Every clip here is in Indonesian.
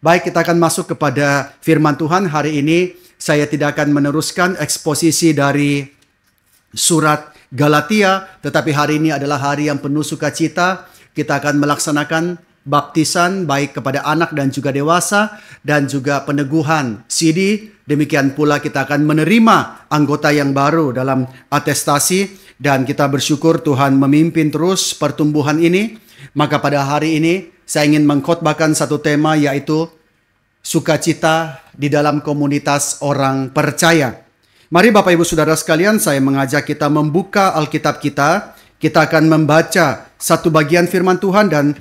Baik, kita akan masuk kepada firman Tuhan. Hari ini saya tidak akan meneruskan eksposisi dari surat Galatia, tetapi hari ini adalah hari yang penuh sukacita. Kita akan melaksanakan baptisan baik kepada anak dan juga dewasa, dan juga peneguhan sidi. Demikian pula kita akan menerima anggota yang baru dalam atestasi, dan kita bersyukur Tuhan memimpin terus pertumbuhan ini. Maka pada hari ini saya ingin mengkhotbahkan satu tema, yaitu sukacita di dalam komunitas orang percaya. Mari Bapak Ibu Saudara sekalian, saya mengajak kita membuka Alkitab kita. Kita akan membaca satu bagian firman Tuhan, dan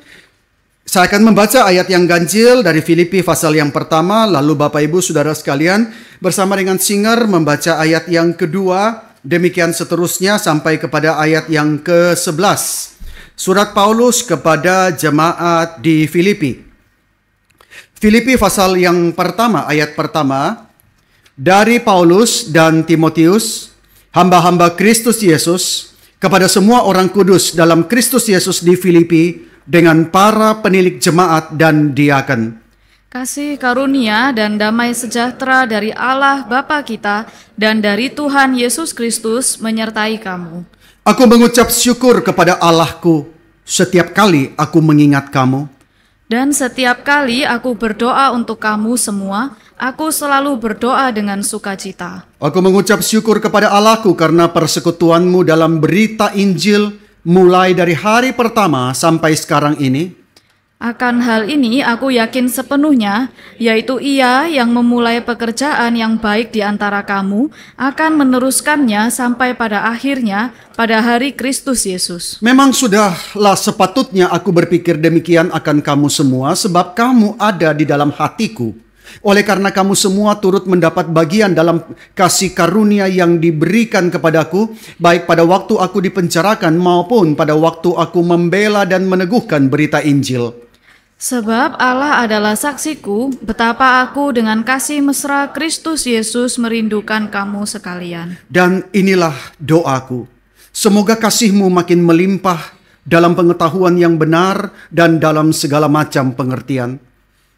saya akan membaca ayat yang ganjil dari Filipi pasal yang pertama. Lalu Bapak Ibu Saudara sekalian bersama dengan Singer membaca ayat yang kedua. Demikian seterusnya sampai kepada ayat yang ke-11. Surat Paulus kepada jemaat di Filipi. Filipi pasal yang pertama, ayat pertama. Dari Paulus dan Timotius, hamba-hamba Kristus Yesus, kepada semua orang kudus dalam Kristus Yesus di Filipi, dengan para penilik jemaat dan diaken. Kasih karunia dan damai sejahtera dari Allah Bapa kita dan dari Tuhan Yesus Kristus menyertai kamu. Aku mengucap syukur kepada Allahku setiap kali aku mengingat kamu. Dan setiap kali aku berdoa untuk kamu semua, aku selalu berdoa dengan sukacita. Aku mengucap syukur kepada Allahku karena persekutuanmu dalam berita Injil mulai dari hari pertama sampai sekarang ini. Akan hal ini aku yakin sepenuhnya, yaitu Ia yang memulai pekerjaan yang baik di antara kamu akan meneruskannya sampai pada akhirnya pada hari Kristus Yesus. Memang sudahlah sepatutnya aku berpikir demikian akan kamu semua, sebab kamu ada di dalam hatiku. Oleh karena kamu semua turut mendapat bagian dalam kasih karunia yang diberikan kepadaku, baik pada waktu aku dipenjarakan maupun pada waktu aku membela dan meneguhkan berita Injil. Sebab Allah adalah saksiku, betapa aku dengan kasih mesra Kristus Yesus merindukan kamu sekalian. Dan inilah doaku, semoga kasihmu makin melimpah dalam pengetahuan yang benar dan dalam segala macam pengertian.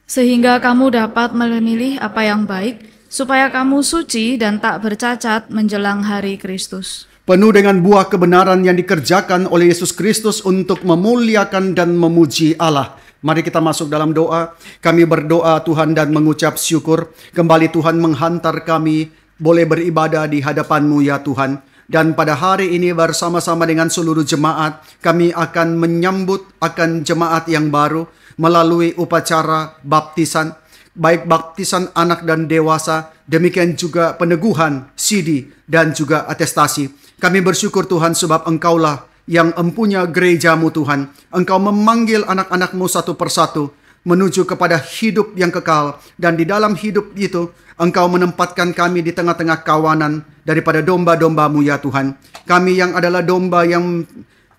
Sehingga kamu dapat memilih apa yang baik, supaya kamu suci dan tak bercacat menjelang hari Kristus. Penuh dengan buah kebenaran yang dikerjakan oleh Yesus Kristus untuk memuliakan dan memuji Allah. Mari kita masuk dalam doa. Kami berdoa Tuhan dan mengucap syukur. Kembali Tuhan menghantar kami boleh beribadah di hadapan-Mu ya Tuhan. Dan pada hari ini bersama-sama dengan seluruh jemaat, kami akan menyambut akan jemaat yang baru melalui upacara baptisan, baik baptisan anak dan dewasa, demikian juga peneguhan, sidi, dan juga atestasi. Kami bersyukur Tuhan sebab Engkaulah yang empunya gereja-Mu Tuhan. Engkau memanggil anak-anak-Mu satu persatu menuju kepada hidup yang kekal. Dan di dalam hidup itu, Engkau menempatkan kami di tengah-tengah kawanan daripada domba-domba-Mu ya Tuhan. Kami yang adalah domba yang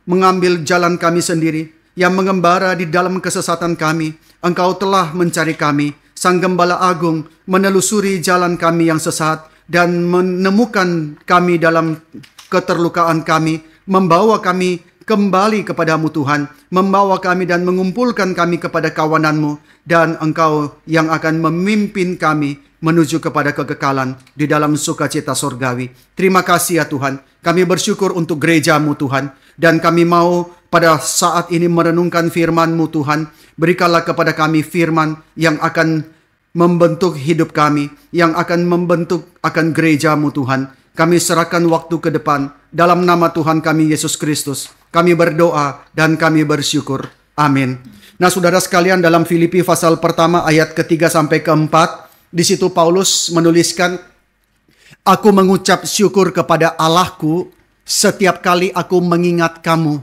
mengambil jalan kami sendiri, yang mengembara di dalam kesesatan kami. Engkau telah mencari kami, Sang Gembala Agung, menelusuri jalan kami yang sesat, dan menemukan kami dalam keterlukaan kami, membawa kami kembali kepadamu Tuhan, membawa kami dan mengumpulkan kami kepada kawanan-Mu, dan Engkau yang akan memimpin kami menuju kepada kekekalan di dalam sukacita surgawi. Terima kasih ya Tuhan, kami bersyukur untuk gereja-Mu Tuhan, dan kami mau pada saat ini merenungkan firman-Mu Tuhan. Berikanlah kepada kami firman yang akan membentuk hidup kami, yang akan membentuk akan gereja-Mu Tuhan. Kami serahkan waktu ke depan dalam nama Tuhan kami Yesus Kristus. Kami berdoa dan kami bersyukur. Amin. Nah saudara sekalian, dalam Filipi pasal pertama ayat ketiga sampai keempat, di situ Paulus menuliskan, aku mengucap syukur kepada Allahku setiap kali aku mengingat kamu.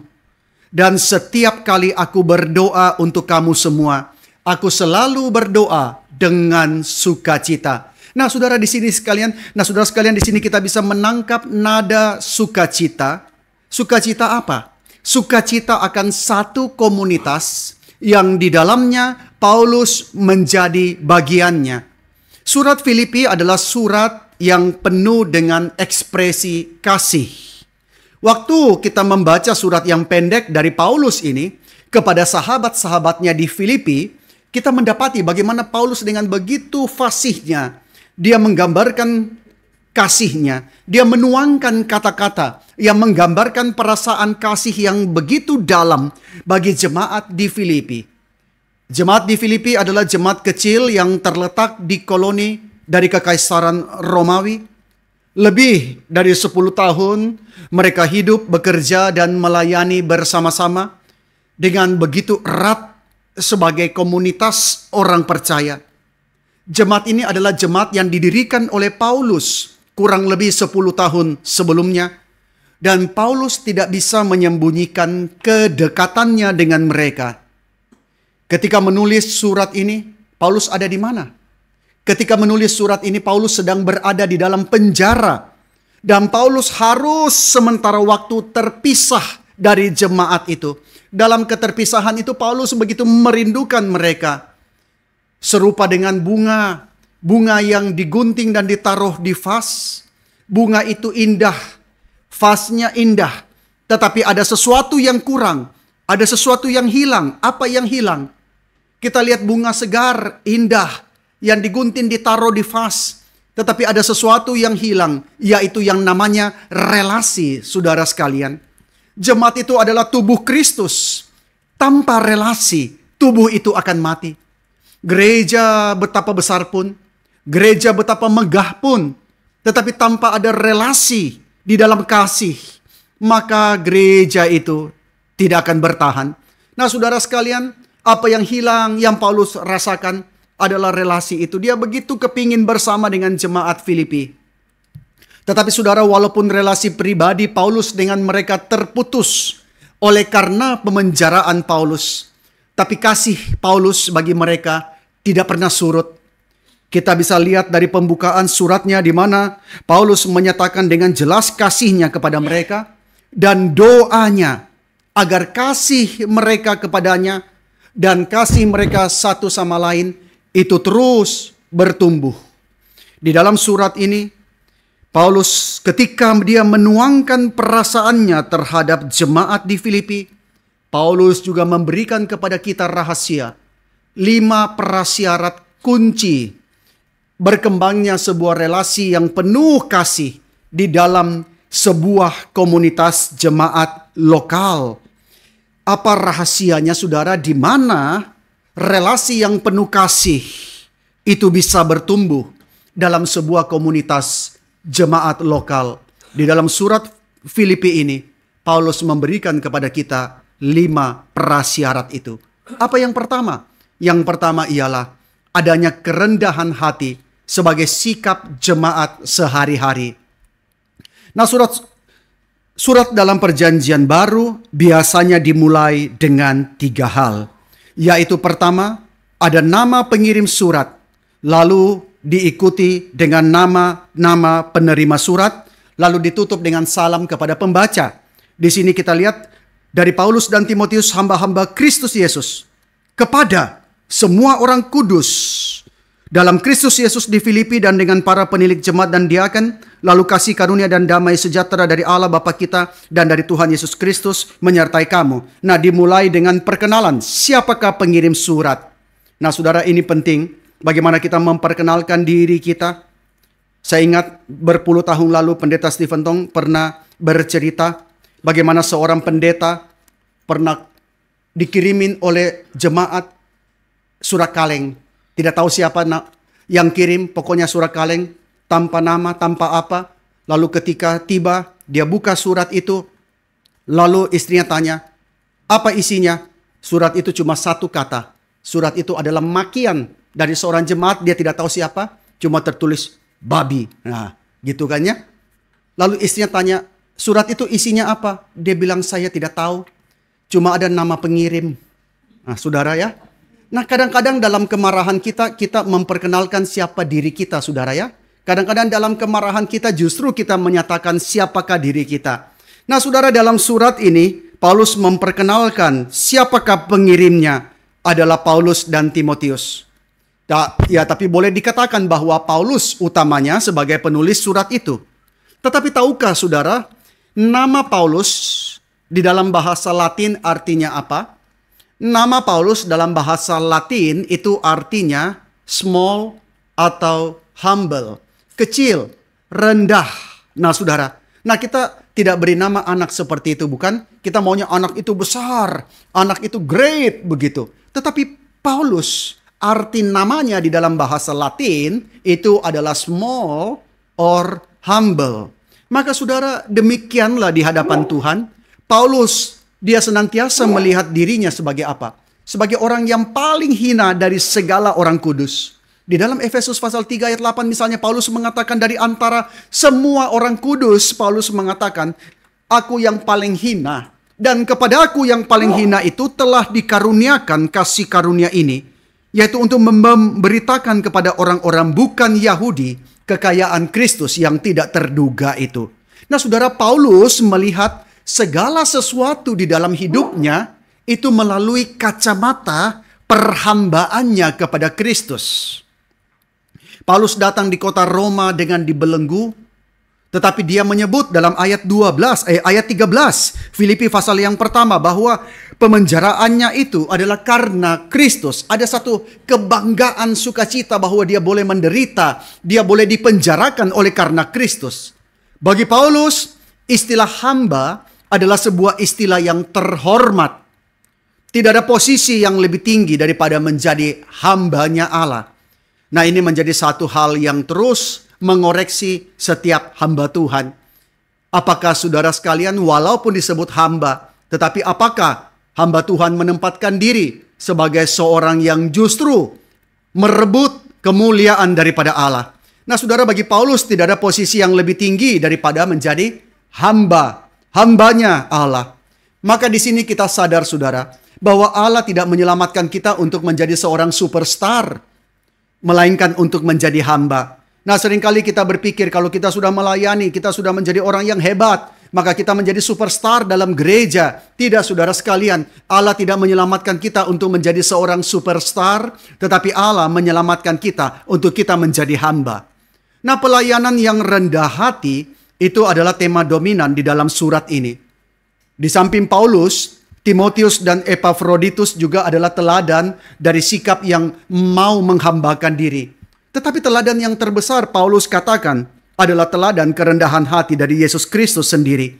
Dan setiap kali aku berdoa untuk kamu semua, aku selalu berdoa dengan sukacita. Nah, saudara di sini sekalian, di sini kita bisa menangkap nada sukacita. Sukacita apa? Sukacita akan satu komunitas yang di dalamnya Paulus menjadi bagiannya. Surat Filipi adalah surat yang penuh dengan ekspresi kasih. Waktu kita membaca surat yang pendek dari Paulus ini kepada sahabat-sahabatnya di Filipi, kita mendapati bagaimana Paulus dengan begitu fasihnya, dia menggambarkan kasihnya, dia menuangkan kata-kata yang menggambarkan perasaan kasih yang begitu dalam bagi jemaat di Filipi. Jemaat di Filipi adalah jemaat kecil yang terletak di koloni dari Kekaisaran Romawi. Lebih dari 10 tahun mereka hidup, bekerja, dan melayani bersama-sama dengan begitu erat sebagai komunitas orang percaya. Jemaat ini adalah jemaat yang didirikan oleh Paulus kurang lebih 10 tahun sebelumnya. Dan Paulus tidak bisa menyembunyikan kedekatannya dengan mereka. Ketika menulis surat ini, Paulus ada di mana? Ketika menulis surat ini, Paulus sedang berada di dalam penjara. Dan Paulus harus sementara waktu terpisah dari jemaat itu. Dalam keterpisahan itu, Paulus begitu merindukan mereka. Serupa dengan bunga. Bunga yang digunting dan ditaruh di vas. Bunga itu indah. Vasnya indah. Tetapi ada sesuatu yang kurang. Ada sesuatu yang hilang. Apa yang hilang? Kita lihat bunga segar, indah, yang digunting ditaruh di vas. Tetapi ada sesuatu yang hilang, yaitu yang namanya relasi, saudara sekalian. Jemaat itu adalah tubuh Kristus. Tanpa relasi, tubuh itu akan mati. Gereja betapa besar pun, gereja betapa megah pun, tetapi tanpa ada relasi di dalam kasih, maka gereja itu tidak akan bertahan. Nah, saudara sekalian, apa yang hilang, yang Paulus rasakan adalah relasi itu. Dia begitu kepingin bersama dengan jemaat Filipi. Tetapi saudara, walaupun relasi pribadi Paulus dengan mereka terputus oleh karena pemenjaraan Paulus, tapi kasih Paulus bagi mereka tidak pernah surut. Kita bisa lihat dari pembukaan suratnya di mana Paulus menyatakan dengan jelas kasihnya kepada mereka dan doanya agar kasih mereka kepadanya dan kasih mereka satu sama lain itu terus bertumbuh. Di dalam surat ini, Paulus ketika dia menuangkan perasaannya terhadap jemaat di Filipi, Paulus juga memberikan kepada kita rahasia. 5 prasyarat kunci berkembangnya sebuah relasi yang penuh kasih di dalam sebuah komunitas jemaat lokal. Apa rahasianya, saudara, di mana relasi yang penuh kasih itu bisa bertumbuh dalam sebuah komunitas jemaat lokal? Di dalam surat Filipi ini, Paulus memberikan kepada kita 5 prasyarat itu. Apa yang pertama? Yang pertama ialah adanya kerendahan hati sebagai sikap jemaat sehari-hari. Nah, Surat dalam perjanjian baru biasanya dimulai dengan 3 hal. Yaitu pertama, ada nama pengirim surat. Lalu diikuti dengan nama penerima surat. Lalu ditutup dengan salam kepada pembaca. Di sini kita lihat dari Paulus dan Timotius, hamba-hamba Kristus Yesus. Kepada semua orang kudus dalam Kristus Yesus di Filipi dan dengan para penilik jemaat dan diaken, lalu kasih karunia dan damai sejahtera dari Allah Bapa kita dan dari Tuhan Yesus Kristus menyertai kamu. Nah, dimulai dengan perkenalan, siapakah pengirim surat? Nah, saudara, ini penting bagaimana kita memperkenalkan diri kita. Saya ingat berpuluh tahun lalu Pendeta Stephen Tong pernah bercerita bagaimana seorang pendeta pernah dikirimin oleh jemaat surat kaleng. Tidak tahu siapa yang kirim, pokoknya surat kaleng, tanpa nama, tanpa apa. Lalu ketika tiba, dia buka surat itu. Lalu istrinya tanya, apa isinya? Surat itu cuma 1 kata. Surat itu adalah makian dari seorang jemaat, dia tidak tahu siapa, cuma tertulis babi. Nah, gitu kan ya. Lalu istrinya tanya, surat itu isinya apa? Dia bilang, saya tidak tahu, cuma ada nama pengirim. Nah, saudara ya. Nah, kadang-kadang dalam kemarahan kita memperkenalkan siapa diri kita, saudara ya. Kadang-kadang dalam kemarahan kita justru kita menyatakan siapakah diri kita. Nah, saudara, dalam surat ini, Paulus memperkenalkan siapakah pengirimnya adalah Paulus dan Timotius. Ya, tapi boleh dikatakan bahwa Paulus utamanya sebagai penulis surat itu. Tetapi tahukah, saudara, nama Paulus di dalam bahasa Latin artinya apa? Nama Paulus dalam bahasa Latin itu artinya small atau humble, kecil, rendah. Nah saudara, kita tidak beri nama anak seperti itu, bukan? Kita maunya anak itu besar, anak itu great, begitu. Tetapi Paulus, arti namanya di dalam bahasa Latin itu adalah small or humble. Maka saudara, demikianlah di hadapan Tuhan. Paulus, dia senantiasa melihat dirinya sebagai apa? Sebagai orang yang paling hina dari segala orang kudus. Di dalam Efesus pasal 3 ayat 8 misalnya Paulus mengatakan dari antara semua orang kudus, Paulus mengatakan, aku yang paling hina. Dan kepada aku yang paling hina itu telah dikaruniakan kasih karunia ini, yaitu untuk memberitakan kepada orang-orang bukan Yahudi kekayaan Kristus yang tidak terduga itu. Nah saudara, Paulus melihat segala sesuatu di dalam hidupnya itu melalui kacamata perhambaannya kepada Kristus. Paulus datang di kota Roma dengan dibelenggu, tetapi dia menyebut dalam ayat 13, ayat 13, Filipi pasal yang pertama, bahwa pemenjaraannya itu adalah karena Kristus. Ada satu kebanggaan sukacita bahwa dia boleh menderita, dia boleh dipenjarakan oleh karena Kristus. Bagi Paulus, istilah hamba adalah sebuah istilah yang terhormat. Tidak ada posisi yang lebih tinggi daripada menjadi hambanya Allah. Nah ini menjadi satu hal yang terus mengoreksi setiap hamba Tuhan. Apakah saudara sekalian walaupun disebut hamba, tetapi apakah hamba Tuhan menempatkan diri sebagai seorang yang justru merebut kemuliaan daripada Allah? Nah saudara, bagi Paulus tidak ada posisi yang lebih tinggi daripada menjadi hambanya Allah. Maka di sini kita sadar saudara, bahwa Allah tidak menyelamatkan kita untuk menjadi seorang superstar, melainkan untuk menjadi hamba. Nah seringkali kita berpikir kalau kita sudah melayani, kita sudah menjadi orang yang hebat, maka kita menjadi superstar dalam gereja. Tidak saudara sekalian, Allah tidak menyelamatkan kita untuk menjadi seorang superstar, tetapi Allah menyelamatkan kita untuk kita menjadi hamba. Nah pelayanan yang rendah hati itu adalah tema dominan di dalam surat ini. Di samping Paulus, Timotius dan Epafroditus juga adalah teladan dari sikap yang mau menghambakan diri. Tetapi teladan yang terbesar Paulus katakan adalah teladan kerendahan hati dari Yesus Kristus sendiri.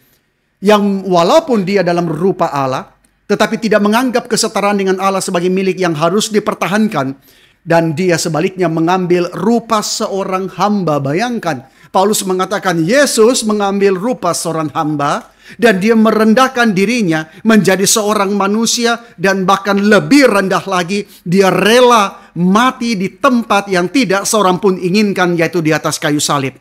Yang walaupun dia dalam rupa Allah, tetapi tidak menganggap kesetaraan dengan Allah sebagai milik yang harus dipertahankan. Dan dia sebaliknya mengambil rupa seorang hamba. Bayangkan, Paulus mengatakan Yesus mengambil rupa seorang hamba dan dia merendahkan dirinya menjadi seorang manusia, dan bahkan lebih rendah lagi, dia rela mati di tempat yang tidak seorang pun inginkan, yaitu di atas kayu salib.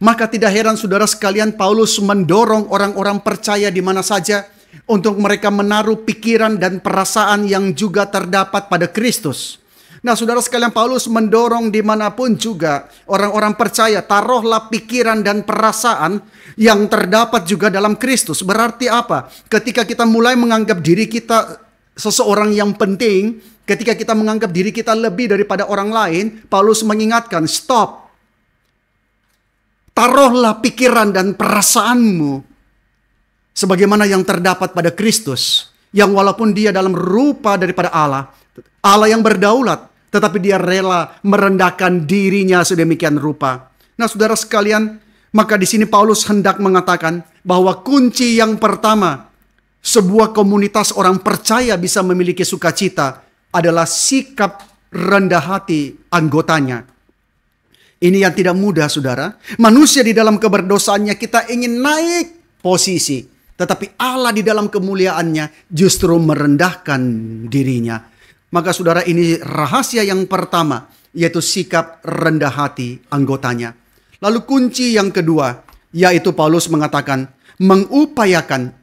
Maka tidak heran saudara sekalian, Paulus mendorong orang-orang percaya di mana saja untuk mereka menaruh pikiran dan perasaan yang juga terdapat pada Kristus. Nah saudara sekalian, Paulus mendorong dimanapun juga orang-orang percaya, taruhlah pikiran dan perasaan yang terdapat juga dalam Kristus. Berarti apa? Ketika kita mulai menganggap diri kita seseorang yang penting, ketika kita menganggap diri kita lebih daripada orang lain, Paulus mengingatkan, stop. Taruhlah pikiran dan perasaanmu sebagaimana yang terdapat pada Kristus, yang walaupun dia dalam rupa daripada Allah, Allah yang berdaulat, tetapi dia rela merendahkan dirinya sedemikian rupa. Nah saudara sekalian, maka di sini Paulus hendak mengatakan bahwa kunci yang pertama sebuah komunitas orang percaya bisa memiliki sukacita adalah sikap rendah hati anggotanya. Ini yang tidak mudah saudara. Manusia di dalam keberdosaannya kita ingin naik posisi, tetapi Allah di dalam kemuliaannya justru merendahkan dirinya. Maka saudara, ini rahasia yang pertama, yaitu sikap rendah hati anggotanya. Lalu kunci yang kedua, yaitu Paulus mengatakan,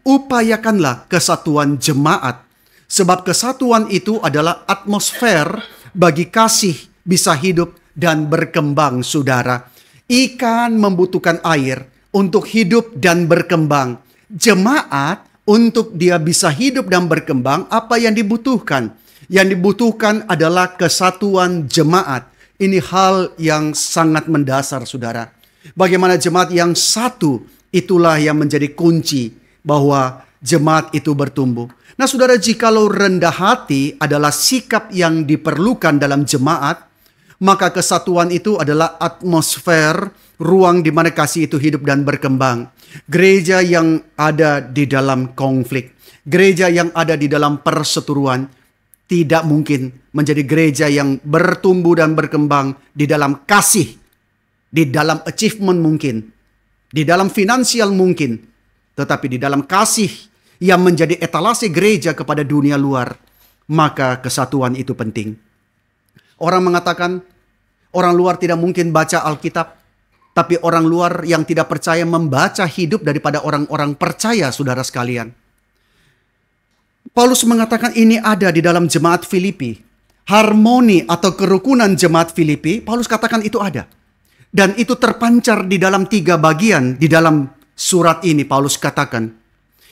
upayakanlah kesatuan jemaat. Sebab kesatuan itu adalah atmosfer bagi kasih bisa hidup dan berkembang saudara. Ikan membutuhkan air untuk hidup dan berkembang. Jemaat untuk dia bisa hidup dan berkembang, apa yang dibutuhkan? Yang dibutuhkan adalah kesatuan jemaat. Ini hal yang sangat mendasar saudara. Bagaimana jemaat yang satu, itulah yang menjadi kunci bahwa jemaat itu bertumbuh. Nah saudara, jikalau rendah hati adalah sikap yang diperlukan dalam jemaat, maka kesatuan itu adalah atmosfer, ruang di mana kasih itu hidup dan berkembang. Gereja yang ada di dalam konflik, gereja yang ada di dalam perseteruan, tidak mungkin menjadi gereja yang bertumbuh dan berkembang di dalam kasih, di dalam achievement mungkin, di dalam finansial mungkin, tetapi di dalam kasih yang menjadi etalase gereja kepada dunia luar, maka kesatuan itu penting. Orang mengatakan, orang luar tidak mungkin baca Alkitab, tapi orang luar yang tidak percaya membaca hidup daripada orang-orang percaya, saudara sekalian. Paulus mengatakan ini ada di dalam jemaat Filipi. Harmoni atau kerukunan jemaat Filipi, Paulus katakan itu ada. Dan itu terpancar di dalam 3 bagian di dalam surat ini. Paulus katakan,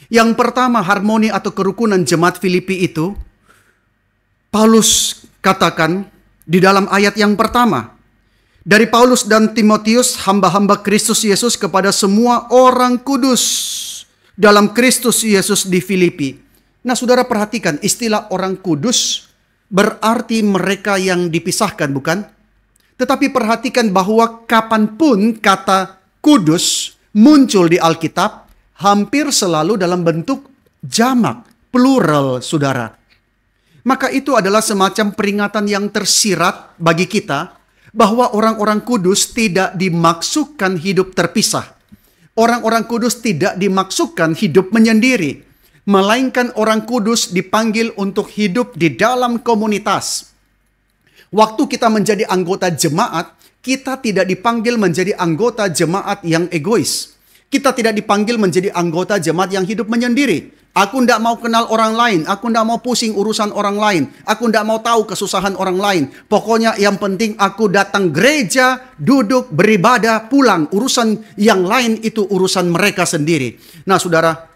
yang pertama, harmoni atau kerukunan jemaat Filipi itu, Paulus katakan di dalam ayat yang pertama, dari Paulus dan Timotius, hamba-hamba Kristus Yesus kepada semua orang kudus dalam Kristus Yesus di Filipi. Nah saudara perhatikan, istilah orang kudus berarti mereka yang dipisahkan, bukan? Tetapi perhatikan bahwa kapanpun kata kudus muncul di Alkitab, hampir selalu dalam bentuk jamak, plural, saudara. Maka itu adalah semacam peringatan yang tersirat bagi kita bahwa orang-orang kudus tidak dimaksudkan hidup terpisah. Orang-orang kudus tidak dimaksudkan hidup menyendiri, melainkan orang kudus dipanggil untuk hidup di dalam komunitas. Waktu kita menjadi anggota jemaat, kita tidak dipanggil menjadi anggota jemaat yang egois. Kita tidak dipanggil menjadi anggota jemaat yang hidup menyendiri. Aku tidak mau kenal orang lain. Aku tidak mau pusing urusan orang lain. Aku tidak mau tahu kesusahan orang lain. Pokoknya yang penting aku datang gereja, duduk, beribadah, pulang. Urusan yang lain itu urusan mereka sendiri. Nah saudara,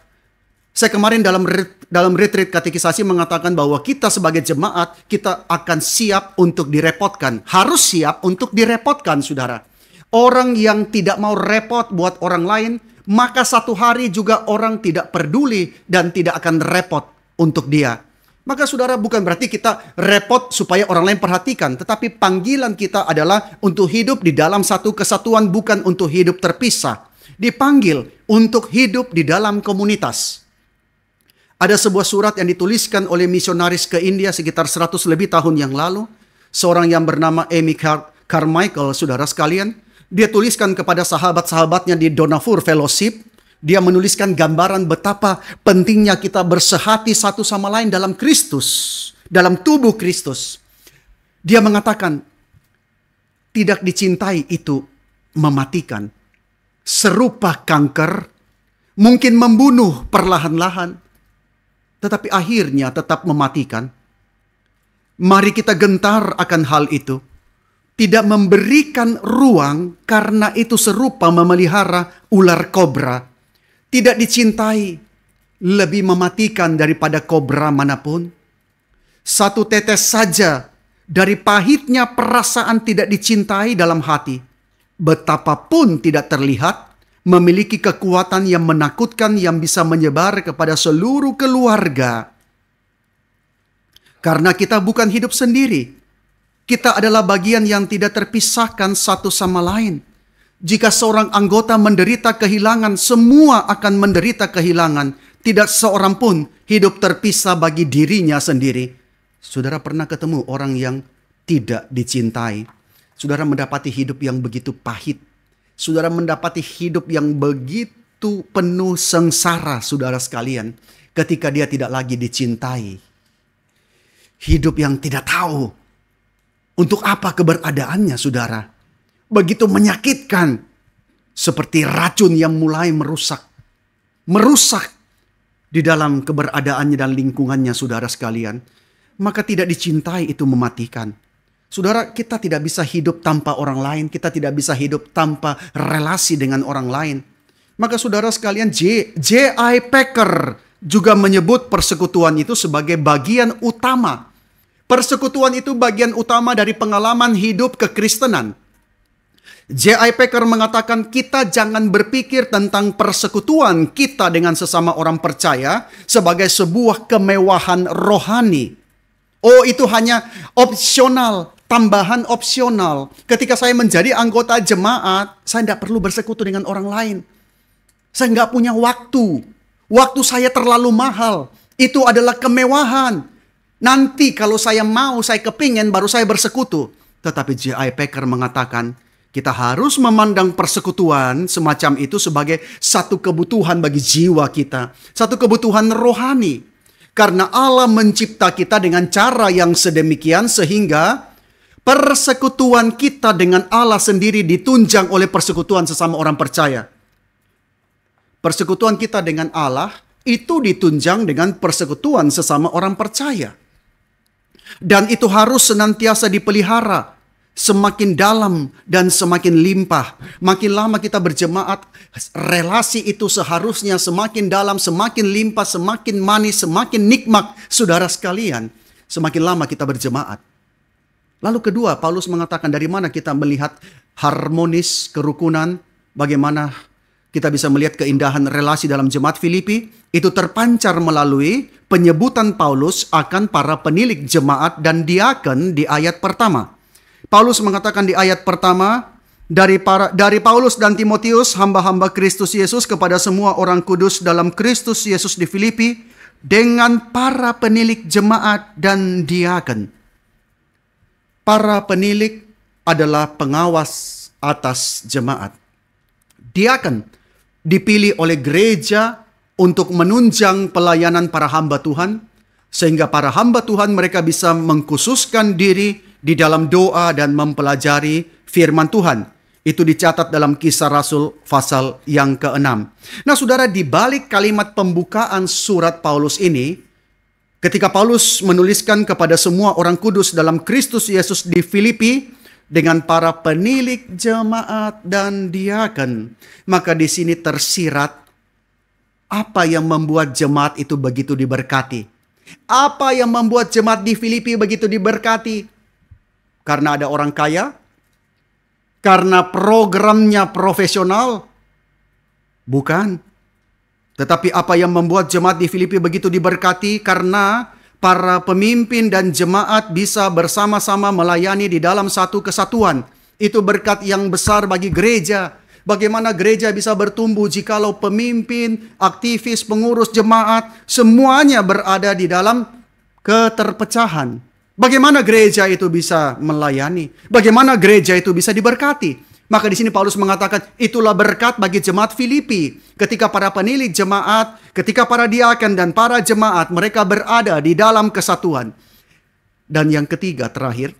saya kemarin dalam retreat katekisasi mengatakan bahwa kita sebagai jemaat, kita akan siap untuk direpotkan. Harus siap untuk direpotkan, saudara. Orang yang tidak mau repot buat orang lain, maka satu hari juga orang tidak peduli dan tidak akan repot untuk dia. Maka saudara, bukan berarti kita repot supaya orang lain perhatikan. Tetapi panggilan kita adalah untuk hidup di dalam satu kesatuan, bukan untuk hidup terpisah. Dipanggil untuk hidup di dalam komunitas. Ada sebuah surat yang dituliskan oleh misionaris ke India sekitar 100 lebih tahun yang lalu. Seorang yang bernama Amy Carmichael, saudara sekalian. Dia tuliskan kepada sahabat-sahabatnya di Donafur Fellowship. Dia menuliskan gambaran betapa pentingnya kita bersehati satu sama lain dalam Kristus. Dalam tubuh Kristus. Dia mengatakan, tidak dicintai itu mematikan. Serupa kanker, mungkin membunuh perlahan-lahan, tetapi akhirnya tetap mematikan. Mari kita gentar akan hal itu. Tidak memberikan ruang karena itu serupa memelihara ular kobra. Tidak dicintai, lebih mematikan daripada kobra manapun. Satu tetes saja dari pahitnya perasaan tidak dicintai dalam hati, betapapun tidak terlihat, memiliki kekuatan yang menakutkan yang bisa menyebar kepada seluruh keluarga. Karena kita bukan hidup sendiri. Kita adalah bagian yang tidak terpisahkan satu sama lain. Jika seorang anggota menderita kehilangan, semua akan menderita kehilangan. Tidak seorang pun hidup terpisah bagi dirinya sendiri. Saudara pernah ketemu orang yang tidak dicintai? Saudara mendapati hidup yang begitu pahit. Saudara mendapati hidup yang begitu penuh sengsara, saudara sekalian, ketika dia tidak lagi dicintai. Hidup yang tidak tahu untuk apa keberadaannya, saudara. Begitu menyakitkan, seperti racun yang mulai merusak. Merusak di dalam keberadaannya dan lingkungannya, saudara sekalian. Maka tidak dicintai itu mematikan. Saudara, kita tidak bisa hidup tanpa orang lain. Kita tidak bisa hidup tanpa relasi dengan orang lain. Maka saudara sekalian, J.I. Packer juga menyebut persekutuan itu sebagai bagian utama. Persekutuan itu bagian utama dari pengalaman hidup kekristenan. J.I. Packer mengatakan kita jangan berpikir tentang persekutuan kita dengan sesama orang percaya sebagai sebuah kemewahan rohani. Oh, itu hanya opsional, tambahan opsional. Ketika saya menjadi anggota jemaat, saya tidak perlu bersekutu dengan orang lain. Saya nggak punya waktu. Waktu saya terlalu mahal. Itu adalah kemewahan. Nanti kalau saya mau, saya kepingin, baru saya bersekutu. Tetapi J.I. Packer mengatakan, kita harus memandang persekutuan semacam itu sebagai satu kebutuhan bagi jiwa kita. Satu kebutuhan rohani. Karena Allah mencipta kita dengan cara yang sedemikian sehingga persekutuan kita dengan Allah sendiri ditunjang oleh persekutuan sesama orang percaya. Persekutuan kita dengan Allah itu ditunjang dengan persekutuan sesama orang percaya. Dan itu harus senantiasa dipelihara. Semakin dalam dan semakin limpah. Makin lama kita berjemaat, relasi itu seharusnya semakin dalam, semakin limpah, semakin manis, semakin nikmat. Saudara sekalian, semakin lama kita berjemaat. Lalu kedua, Paulus mengatakan dari mana kita melihat harmonis, kerukunan, bagaimana kita bisa melihat keindahan relasi dalam jemaat Filipi. Itu terpancar melalui penyebutan Paulus akan para penilik jemaat dan diaken di ayat pertama. Paulus mengatakan di ayat pertama, dari Paulus dan Timotius, hamba-hamba Kristus Yesus kepada semua orang kudus dalam Kristus Yesus di Filipi, dengan para penilik jemaat dan diaken. Para penilik adalah pengawas atas jemaat. Diaken dipilih oleh gereja untuk menunjang pelayanan para hamba Tuhan, sehingga para hamba Tuhan mereka bisa mengkhususkan diri di dalam doa dan mempelajari firman Tuhan. Itu dicatat dalam Kisah Rasul pasal yang ke-6. Nah saudara, di balik kalimat pembukaan surat Paulus ini, ketika Paulus menuliskan kepada semua orang kudus dalam Kristus Yesus di Filipi, dengan para penilik jemaat dan diaken, maka di sini tersirat apa yang membuat jemaat itu begitu diberkati. Apa yang membuat jemaat di Filipi begitu diberkati? Karena ada orang kaya? Karena programnya profesional? Bukan. Tetapi apa yang membuat jemaat di Filipi begitu diberkati? Karena para pemimpin dan jemaat bisa bersama-sama melayani di dalam satu kesatuan. Itu berkat yang besar bagi gereja. Bagaimana gereja bisa bertumbuh jikalau pemimpin, aktivis, pengurus jemaat, semuanya berada di dalam keterpecahan. Bagaimana gereja itu bisa melayani? Bagaimana gereja itu bisa diberkati? Maka di sini Paulus mengatakan itulah berkat bagi jemaat Filipi. Ketika para penilik jemaat, ketika para diaken dan para jemaat mereka berada di dalam kesatuan. Dan yang ketiga terakhir,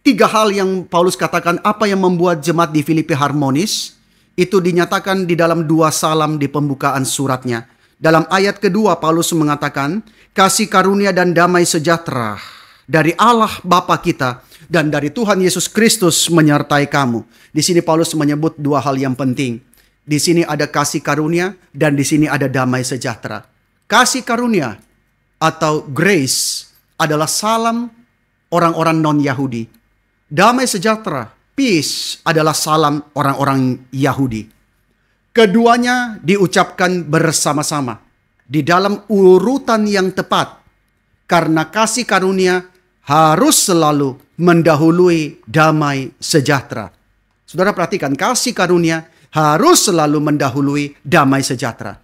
tiga hal yang Paulus katakan apa yang membuat jemaat di Filipi harmonis, itu dinyatakan di dalam 2 salam di pembukaan suratnya. Dalam ayat kedua Paulus mengatakan, kasih karunia dan damai sejahtera dari Allah Bapa kita dan dari Tuhan Yesus Kristus menyertai kamu. Di sini Paulus menyebut 2 hal yang penting. Di sini ada kasih karunia dan di sini ada damai sejahtera. Kasih karunia atau grace adalah salam orang-orang non-Yahudi. Damai sejahtera, peace, adalah salam orang-orang Yahudi. Keduanya diucapkan bersama-sama di dalam urutan yang tepat. Karena kasih karunia harus selalu mendahului damai sejahtera. Saudara perhatikan, kasih karunia harus selalu mendahului damai sejahtera.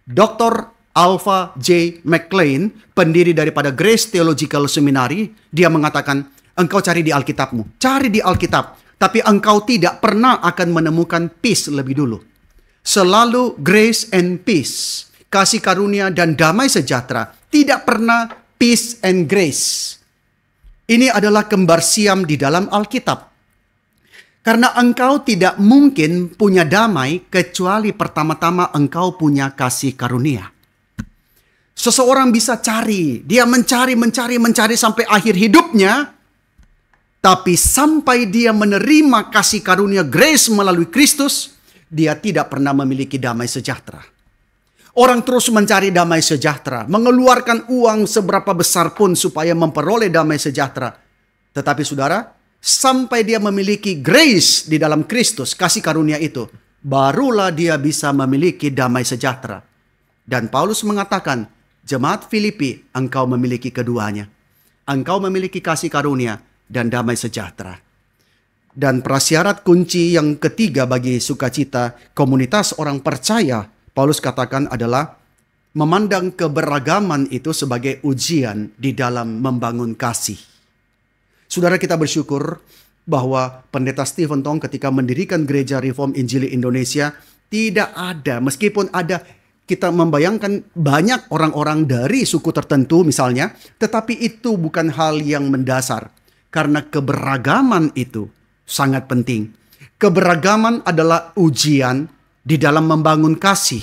Dr. Alpha J. McLean, pendiri daripada Grace Theological Seminary, dia mengatakan, engkau cari di Alkitabmu. Cari di Alkitab. Tapi engkau tidak pernah akan menemukan peace lebih dulu. Selalu grace and peace. Kasih karunia dan damai sejahtera. Tidak pernah peace and grace. Ini adalah kembar siam di dalam Alkitab. Karena engkau tidak mungkin punya damai kecuali pertama-tama engkau punya kasih karunia. Seseorang bisa cari, dia mencari sampai akhir hidupnya. Tapi sampai dia menerima kasih karunia grace melalui Kristus, dia tidak pernah memiliki damai sejahtera. Orang terus mencari damai sejahtera, mengeluarkan uang seberapa besar pun supaya memperoleh damai sejahtera. Tetapi saudara, sampai dia memiliki grace di dalam Kristus, kasih karunia itu, barulah dia bisa memiliki damai sejahtera. Dan Paulus mengatakan, jemaat Filipi, engkau memiliki keduanya. Engkau memiliki kasih karunia dan damai sejahtera. Dan prasyarat kunci yang ketiga bagi sukacita komunitas orang percaya, Paulus katakan adalah memandang keberagaman itu sebagai ujian di dalam membangun kasih. Saudara, kita bersyukur bahwa Pendeta Stephen Tong ketika mendirikan Gereja Reform Injili Indonesia, tidak ada, meskipun ada, kita membayangkan banyak orang-orang dari suku tertentu misalnya, tetapi itu bukan hal yang mendasar. Karena keberagaman itu sangat penting. Keberagaman adalah ujian di dalam membangun kasih.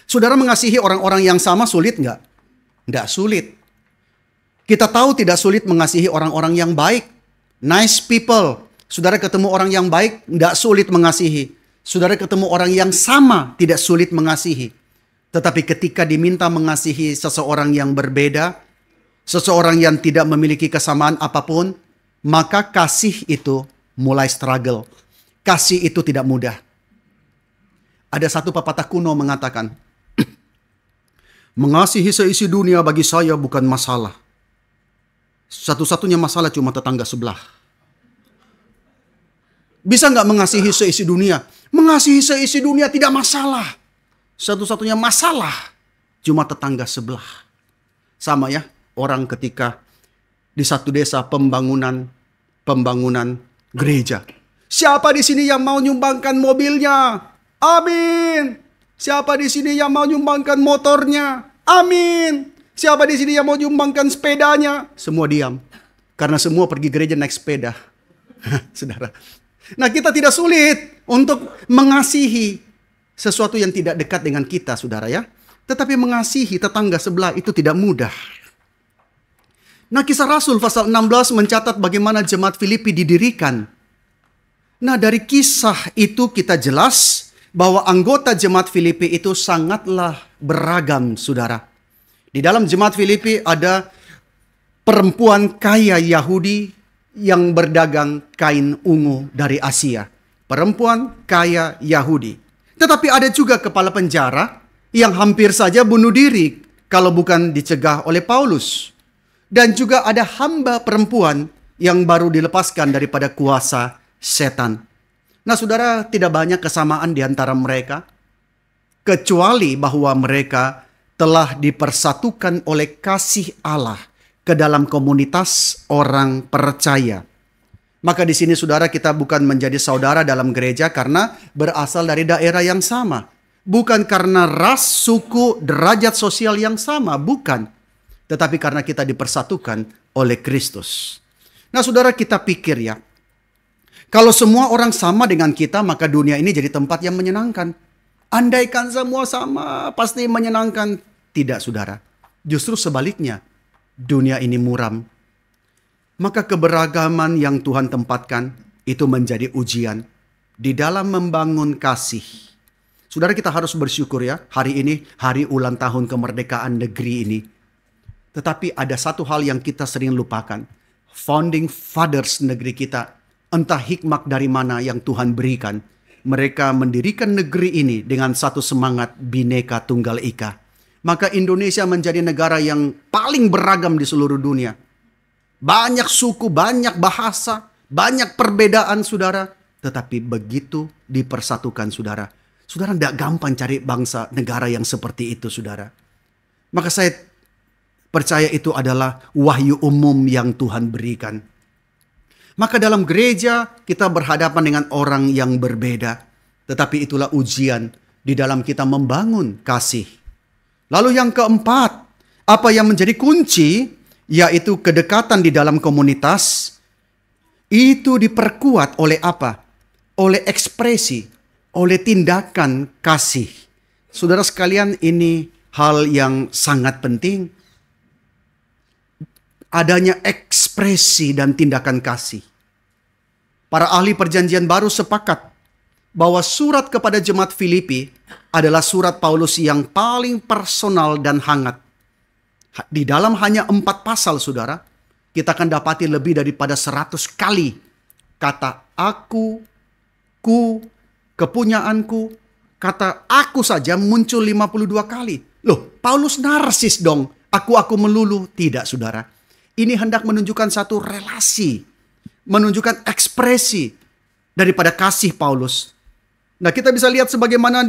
Saudara, mengasihi orang-orang yang sama sulit nggak? Nggak sulit. Kita tahu tidak sulit mengasihi orang-orang yang baik. Nice people. Saudara ketemu orang yang baik, nggak sulit mengasihi. Saudara ketemu orang yang sama, tidak sulit mengasihi. Tetapi ketika diminta mengasihi seseorang yang berbeda, seseorang yang tidak memiliki kesamaan apapun, maka kasih itu mulai struggle. Kasih itu tidak mudah. Ada satu pepatah kuno mengatakan, mengasihi seisi dunia bagi saya bukan masalah. Satu-satunya masalah cuma tetangga sebelah. Bisa nggak mengasihi seisi dunia? Mengasihi seisi dunia tidak masalah. Satu-satunya masalah cuma tetangga sebelah. Sama ya, orang ketika di satu desa pembangunan gereja. Siapa di sini yang mau nyumbangkan mobilnya? Amin. Siapa di sini yang mau nyumbangkan motornya? Amin. Siapa di sini yang mau nyumbangkan sepedanya? Semua diam. Karena semua pergi gereja naik sepeda. Saudara. Nah, kita tidak sulit untuk mengasihi sesuatu yang tidak dekat dengan kita, saudara ya. Tetapi mengasihi tetangga sebelah itu tidak mudah. Nah, Kisah Rasul pasal 16 mencatat bagaimana jemaat Filipi didirikan. Nah, dari kisah itu kita jelas bahwa anggota jemaat Filipi itu sangatlah beragam, saudara. Di dalam jemaat Filipi ada perempuan kaya Yahudi yang berdagang kain ungu dari Asia. Perempuan kaya Yahudi. Tetapi ada juga kepala penjara yang hampir saja bunuh diri kalau bukan dicegah oleh Paulus. Dan juga ada hamba perempuan yang baru dilepaskan daripada kuasa setan. Nah, saudara, tidak banyak kesamaan di antara mereka. Kecuali bahwa mereka telah dipersatukan oleh kasih Allah ke dalam komunitas orang percaya. Maka di sini saudara, kita bukan menjadi saudara dalam gereja karena berasal dari daerah yang sama. Bukan karena ras, suku, derajat sosial yang sama, bukan. Tetapi karena kita dipersatukan oleh Kristus. Nah, saudara, kita pikir ya, kalau semua orang sama dengan kita, maka dunia ini jadi tempat yang menyenangkan. Andaikan semua sama, pasti menyenangkan. Tidak, saudara. Justru sebaliknya, dunia ini muram. Maka keberagaman yang Tuhan tempatkan itu menjadi ujian di dalam membangun kasih. Saudara, kita harus bersyukur ya, hari ini hari ulang tahun kemerdekaan negeri ini. Tetapi ada satu hal yang kita sering lupakan. Founding fathers negeri kita, entah hikmat dari mana yang Tuhan berikan, mereka mendirikan negeri ini dengan satu semangat Bhinneka Tunggal Ika. Maka Indonesia menjadi negara yang paling beragam di seluruh dunia. Banyak suku, banyak bahasa, banyak perbedaan, saudara. Tetapi begitu dipersatukan, saudara. Saudara, tidak gampang cari bangsa negara yang seperti itu, saudara. Maka saya percaya itu adalah wahyu umum yang Tuhan berikan. Maka dalam gereja kita berhadapan dengan orang yang berbeda. Tetapi itulah ujian di dalam kita membangun kasih. Lalu yang keempat, apa yang menjadi kunci, yaitu kedekatan di dalam komunitas. Itu diperkuat oleh apa? Oleh ekspresi, oleh tindakan kasih. Saudara sekalian, ini hal yang sangat penting. Adanya ekspresi dan tindakan kasih. Para ahli perjanjian baru sepakat bahwa surat kepada jemaat Filipi adalah surat Paulus yang paling personal dan hangat. Di dalam hanya 4 pasal, saudara, kita akan dapati lebih daripada 100 kali kata aku, ku, kepunyaanku, kata aku saja muncul 52 kali. Loh, Paulus narsis dong. Aku melulu. Tidak, saudara. Ini hendak menunjukkan satu relasi, menunjukkan ekspresi daripada kasih Paulus. Nah, kita bisa lihat sebagaimana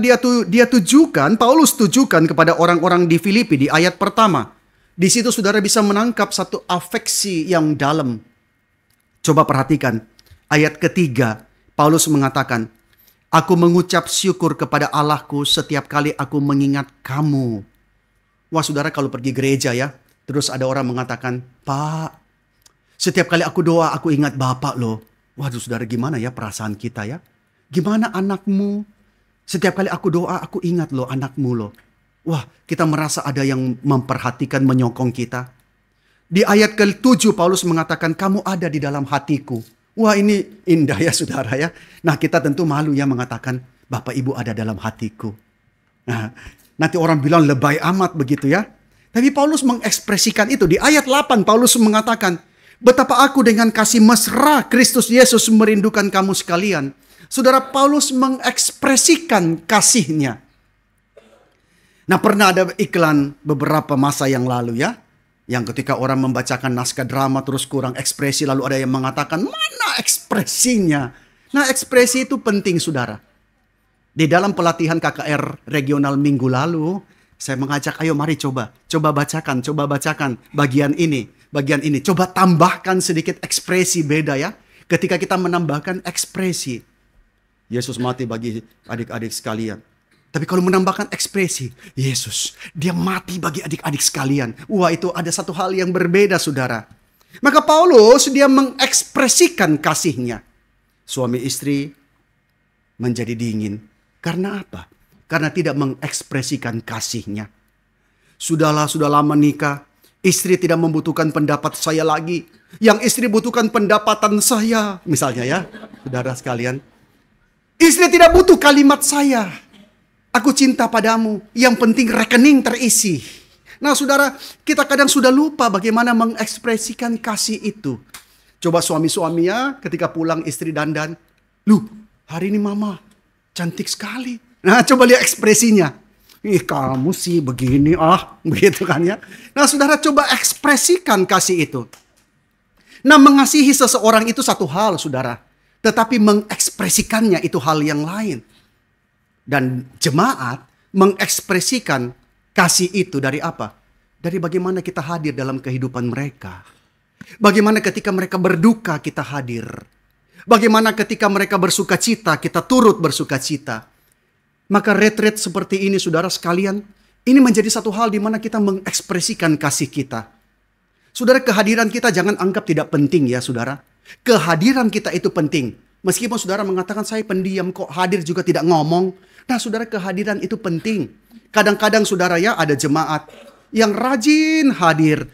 Paulus tujukan kepada orang-orang di Filipi di ayat pertama. Di situ saudara bisa menangkap satu afeksi yang dalam. Coba perhatikan ayat ketiga. Paulus mengatakan, aku mengucap syukur kepada Allahku setiap kali aku mengingat kamu. Wah, saudara, kalau pergi gereja ya, terus ada orang mengatakan, Pak, setiap kali aku doa aku ingat Bapak loh. Waduh, saudara, gimana ya perasaan kita ya? Gimana anakmu? Setiap kali aku doa aku ingat loh anakmu loh. Wah, kita merasa ada yang memperhatikan, menyokong kita. Di ayat ke-7 Paulus mengatakan, kamu ada di dalam hatiku. Wah, ini indah ya saudara ya. Nah, kita tentu malu ya mengatakan, Bapak Ibu ada dalam hatiku. Nah, nanti orang bilang lebay amat begitu ya. Tapi Paulus mengekspresikan itu. Di ayat 8 Paulus mengatakan, betapa aku dengan kasih mesra Kristus Yesus merindukan kamu sekalian. Saudara, Paulus mengekspresikan kasihnya. Nah, pernah ada iklan beberapa masa yang lalu ya. Yang ketika orang membacakan naskah drama terus kurang ekspresi, lalu ada yang mengatakan, mana ekspresinya? Nah, ekspresi itu penting saudara. Di dalam pelatihan KKR regional minggu lalu, saya mengajak, ayo mari coba bacakan bagian ini. Coba tambahkan sedikit ekspresi beda ya. Ketika kita menambahkan ekspresi. Yesus mati bagi adik-adik sekalian. Tapi kalau menambahkan ekspresi, Yesus, dia mati bagi adik-adik sekalian. Wah, itu ada satu hal yang berbeda, saudara. Maka Paulus, dia mengekspresikan kasihnya. Suami istri menjadi dingin. Karena apa? Karena tidak mengekspresikan kasihnya. Sudah lama nikah. Istri tidak membutuhkan pendapat saya lagi. Yang istri butuhkan pendapatan saya. Misalnya ya, saudara sekalian. Istri tidak butuh kalimat saya. Aku cinta padamu. Yang penting rekening terisi. Nah saudara, kita kadang sudah lupa bagaimana mengekspresikan kasih itu. Coba suami-suami ya, ketika pulang istri dandan. Loh, hari ini mama cantik sekali. Nah coba lihat ekspresinya. Ih, kamu sih begini begitu kan ya. Nah saudara, coba ekspresikan kasih itu. Nah, mengasihi seseorang itu satu hal saudara. Tetapi mengekspresikannya itu hal yang lain. Dan jemaat mengekspresikan kasih itu dari apa? Dari bagaimana kita hadir dalam kehidupan mereka. Bagaimana ketika mereka berduka kita hadir. Bagaimana ketika mereka bersuka cita kita turut bersuka cita. Maka retreat seperti ini saudara sekalian, ini menjadi satu hal di mana kita mengekspresikan kasih kita. Saudara, kehadiran kita jangan anggap tidak penting ya saudara. Kehadiran kita itu penting. Meskipun saudara mengatakan saya pendiam kok, hadir juga tidak ngomong. Nah saudara, kehadiran itu penting. Kadang-kadang saudara ya ada jemaat yang rajin hadir,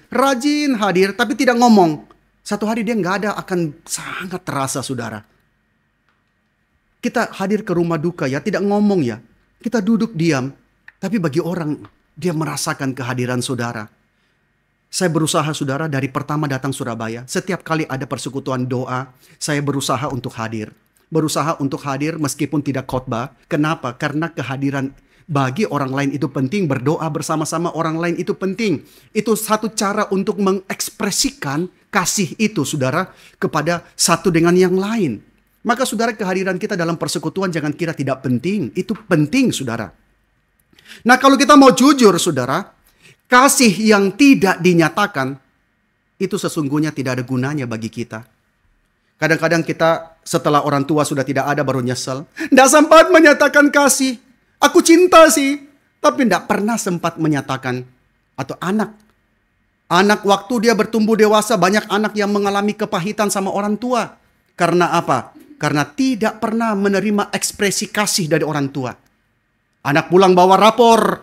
tapi tidak ngomong. Satu hari dia nggak ada akan sangat terasa saudara. Kita hadir ke rumah duka ya, tidak ngomong ya. Kita duduk diam, tapi bagi orang dia merasakan kehadiran saudara. Saya berusaha saudara dari pertama datang Surabaya. Setiap kali ada persekutuan doa, saya berusaha untuk hadir. Berusaha untuk hadir meskipun tidak khotbah. Kenapa? Karena kehadiran bagi orang lain itu penting. Berdoa bersama-sama orang lain itu penting. Itu satu cara untuk mengekspresikan kasih itu saudara kepada satu dengan yang lain. Maka saudara, kehadiran kita dalam persekutuan jangan kira tidak penting. Itu penting saudara. Nah kalau kita mau jujur saudara, kasih yang tidak dinyatakan itu sesungguhnya tidak ada gunanya bagi kita. Kadang-kadang kita setelah orang tua sudah tidak ada baru nyesel. Tidak sempat menyatakan kasih. Aku cinta sih. Tapi tidak pernah sempat menyatakan. Atau anak. Anak waktu dia bertumbuh dewasa, banyak anak yang mengalami kepahitan sama orang tua. Karena apa? Karena tidak pernah menerima ekspresi kasih dari orang tua. Anak pulang bawa rapor.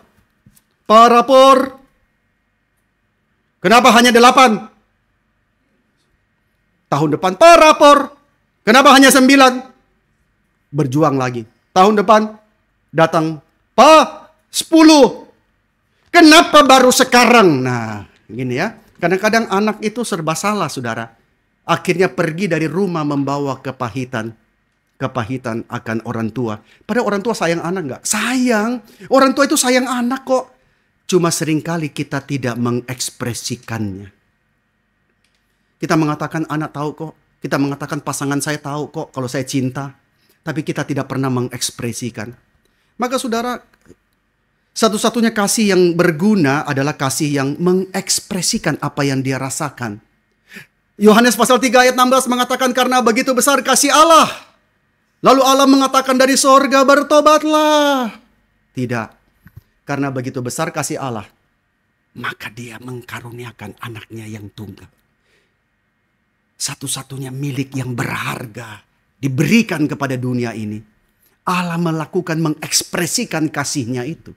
Pak, rapor. Kenapa hanya 8? Tahun depan, Pak, rapor. Kenapa hanya 9? Berjuang lagi. Tahun depan, datang, Pak, 10. Kenapa baru sekarang? Nah, gini ya. Kadang-kadang anak itu serba salah, saudara. Akhirnya pergi dari rumah membawa kepahitan. Kepahitan akan orang tua. Padahal orang tua sayang anak nggak? Sayang. Orang tua itu sayang anak kok. Cuma seringkali kita tidak mengekspresikannya. Kita mengatakan anak tahu kok. Kita mengatakan pasangan saya tahu kok kalau saya cinta. Tapi kita tidak pernah mengekspresikan. Maka saudara, satu-satunya kasih yang berguna adalah kasih yang mengekspresikan apa yang dia rasakan. Yohanes pasal 3 ayat 16 mengatakan karena begitu besar kasih Allah. Lalu Allah mengatakan dari sorga bertobatlah. Tidak. Karena begitu besar kasih Allah. Maka dia mengkaruniakan anaknya yang tunggal. Satu-satunya milik yang berharga diberikan kepada dunia ini. Allah mengekspresikan kasihnya itu.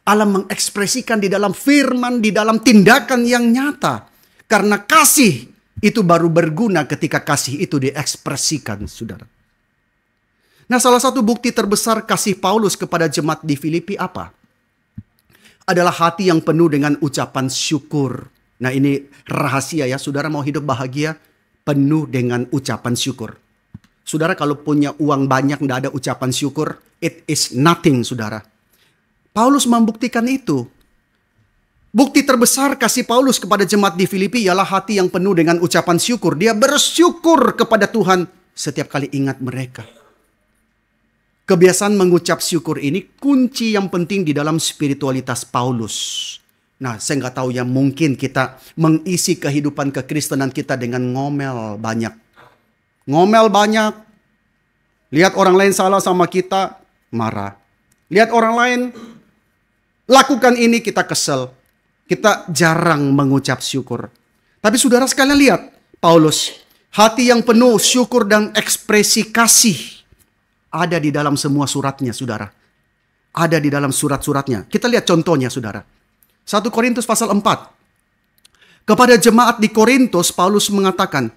Allah mengekspresikan di dalam firman, di dalam tindakan yang nyata. Karena kasih itu baru berguna ketika kasih itu diekspresikan, saudara. Nah, salah satu bukti terbesar kasih Paulus kepada jemaat di Filipi apa? Adalah hati yang penuh dengan ucapan syukur. Nah, ini rahasia ya, saudara mau hidup bahagia, penuh dengan ucapan syukur. Saudara kalau punya uang banyak tidak ada ucapan syukur, it is nothing, saudara. Paulus membuktikan itu. Bukti terbesar kasih Paulus kepada jemaat di Filipi ialah hati yang penuh dengan ucapan syukur. Dia bersyukur kepada Tuhan setiap kali ingat mereka. Kebiasaan mengucap syukur ini kunci yang penting di dalam spiritualitas Paulus. Nah, saya nggak tahu ya, mungkin kita mengisi kehidupan kekristenan kita dengan ngomel banyak. Ngomel banyak. Lihat orang lain salah sama kita, marah. Lihat orang lain lakukan ini, kita kesel. Kita jarang mengucap syukur. Tapi saudara sekalian lihat, Paulus, hati yang penuh syukur dan ekspresi kasih ada di dalam semua suratnya, saudara. Ada di dalam surat-suratnya. Kita lihat contohnya, saudara. 1 Korintus pasal 4. Kepada jemaat di Korintus, Paulus mengatakan,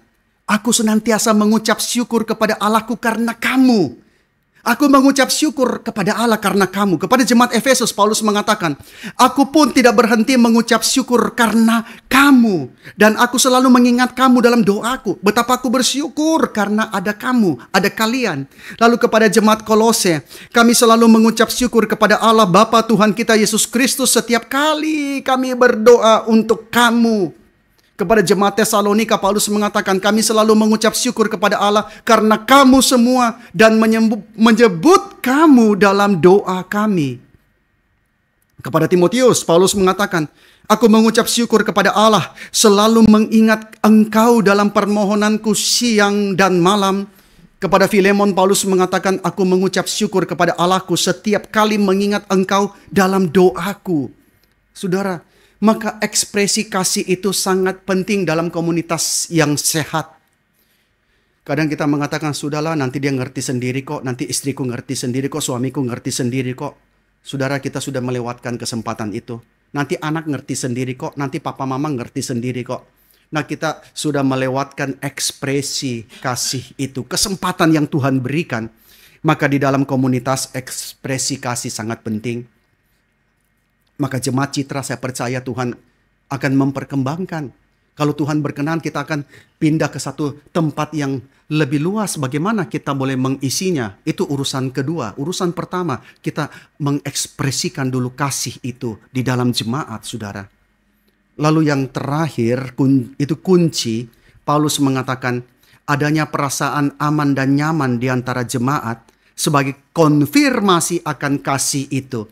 aku senantiasa mengucap syukur kepada Allahku karena kamu. Aku mengucap syukur kepada Allah karena kamu. Kepada jemaat Efesus, Paulus mengatakan, aku pun tidak berhenti mengucap syukur karena kamu. Dan aku selalu mengingat kamu dalam doaku. Betapa aku bersyukur karena ada kamu, ada kalian. Lalu kepada jemaat Kolose, kami selalu mengucap syukur kepada Allah Bapa Tuhan kita Yesus Kristus setiap kali kami berdoa untuk kamu. Kepada jemaat Tesalonika, Paulus mengatakan, kami selalu mengucap syukur kepada Allah karena kamu semua dan menyebut kamu dalam doa kami. Kepada Timotius, Paulus mengatakan, aku mengucap syukur kepada Allah, selalu mengingat engkau dalam permohonanku siang dan malam. Kepada Filemon, Paulus mengatakan, aku mengucap syukur kepada Allahku setiap kali mengingat engkau dalam doaku. Saudara, maka ekspresi kasih itu sangat penting dalam komunitas yang sehat. Kadang kita mengatakan, sudahlah nanti dia ngerti sendiri kok, nanti istriku ngerti sendiri kok, suamiku ngerti sendiri kok. Saudara, kita sudah melewatkan kesempatan itu. Nanti anak ngerti sendiri kok, nanti papa mama ngerti sendiri kok. Nah, kita sudah melewatkan ekspresi kasih itu, kesempatan yang Tuhan berikan. Maka di dalam komunitas ekspresi kasih sangat penting. Maka jemaat Citra saya percaya Tuhan akan memperkembangkan. Kalau Tuhan berkenan kita akan pindah ke satu tempat yang lebih luas. Bagaimana kita boleh mengisinya? Itu urusan kedua. Urusan pertama kita mengekspresikan dulu kasih itu di dalam jemaat, saudara. Lalu yang terakhir itu kunci. Paulus mengatakan adanya perasaan aman dan nyaman di antara jemaat sebagai konfirmasi akan kasih itu.